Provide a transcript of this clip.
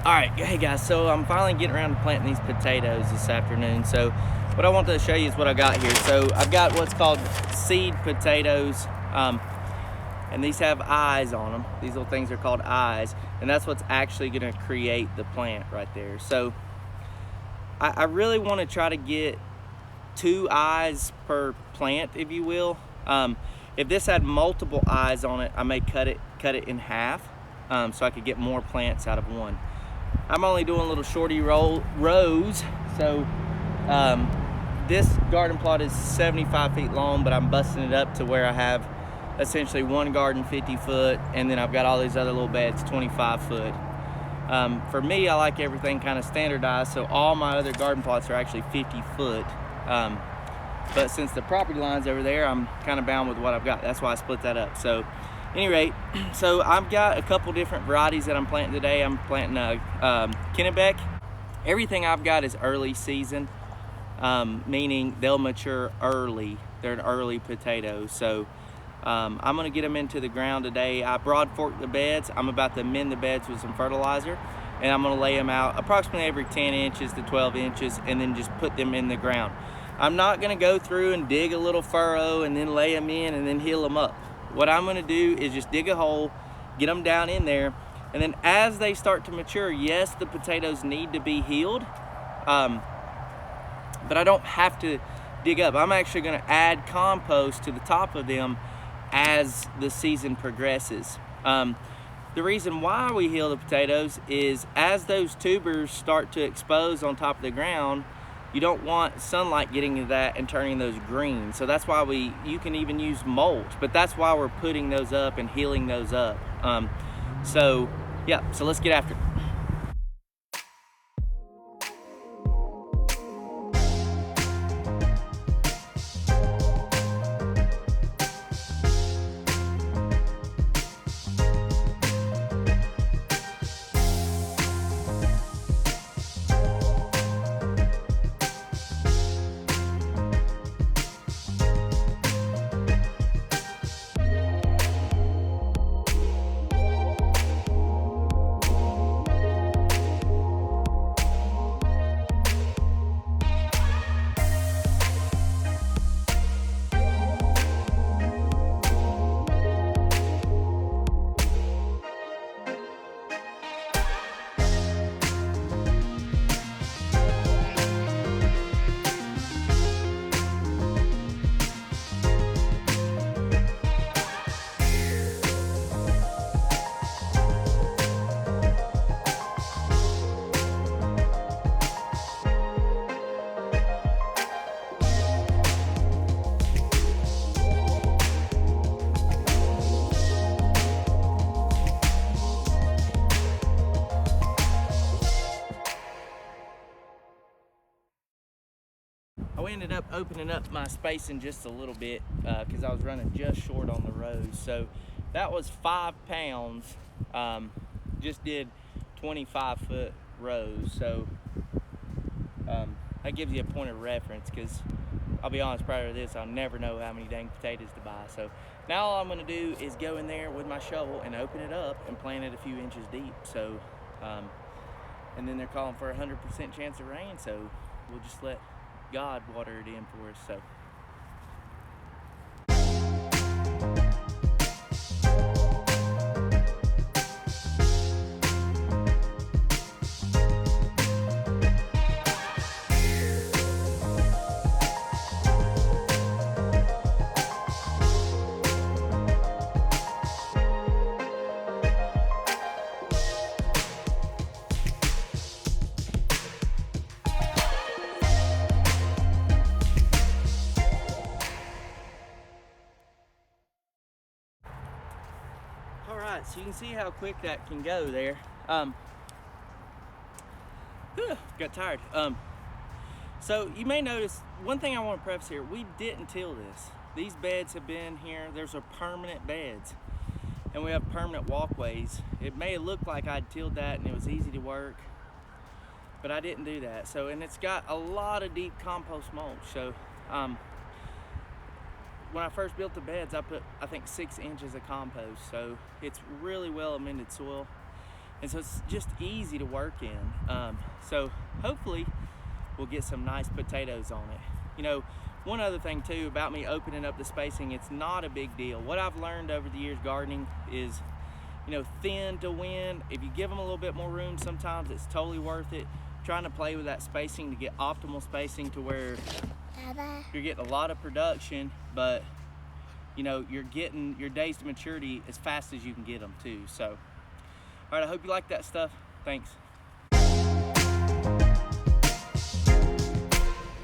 All right, hey guys, so I'm finally getting around to planting these potatoes this afternoon. So what I want to show you is what I got here. So I've got what's called seed potatoes, and these have eyes on them. These little things are called eyes, and that's what's actually gonna create the plant right there. So I really wanna try to get 2 eyes per plant, if you will. If this had multiple eyes on it, I may cut it in half, so I could get more plants out of one. I'm only doing little shorty rows, so this garden plot is 75 feet long, but I'm busting it up to where I have essentially one garden 50 foot, and then I've got all these other little beds 25 foot. For me, I like everything kind of standardized, so all my other garden plots are actually 50 foot. But since the property line's over there, I'm kind of bound with what I've got. That's why I split that up. So at any rate, so I've got a couple different varieties that I'm planting today. I'm planting Kennebec. Everything I've got is early season, meaning they'll mature early. They're an early potato. So I'm gonna get them into the ground today. I broad forked the beds. I'm about to mend the beds with some fertilizer, and I'm gonna lay them out approximately every 10 inches to 12 inches and then just put them in the ground. I'm not gonna go through and dig a little furrow and then lay them in and then heal them up. What I'm gonna do is just dig a hole, get them down in there, and then as they start to mature, yes, the potatoes need to be healed, but I don't have to dig up. I'm actually gonna add compost to the top of them as the season progresses. The reason why we heal the potatoes is as those tubers start to expose on top of the ground, you don't want sunlight getting to that and turning those green. So that's why you can even use mulch, but that's why we're putting those up and healing those up. So let's get after it. I ended up opening up my spacing just a little bit because I was running just short on the rows. So that was 5 pounds, just did 25 foot rows. So that gives you a point of reference, because I'll be honest, prior to this, I'll never know how many dang potatoes to buy. So now all I'm gonna do is go in there with my shovel and open it up and plant it a few inches deep. So, and then they're calling for a 100% chance of rain. So we'll just let God water it in for us. So so you can see how quick that can go there. Got tired. So you may notice one thing I want to preface here: we didn't till this. These beds have been here. There's a permanent beds, and we have permanent walkways. It may have looked like I'd tilled that and it was easy to work, but I didn't do that. So, and it's got a lot of deep compost mulch. So when I first built the beds, I put, I think, 6 inches of compost. So it's really well amended soil. And so it's just easy to work in. So hopefully we'll get some nice potatoes on it. You know, one other thing too about me opening up the spacing, it's not a big deal. What I've learned over the years gardening is, you know, thin to win. If you give them a little bit more room, sometimes it's totally worth it. Trying to play with that spacing to get optimal spacing to where you're getting a lot of production, but you know, you're getting your days to maturity as fast as you can get them too. So, all right, I hope you like that stuff. Thanks.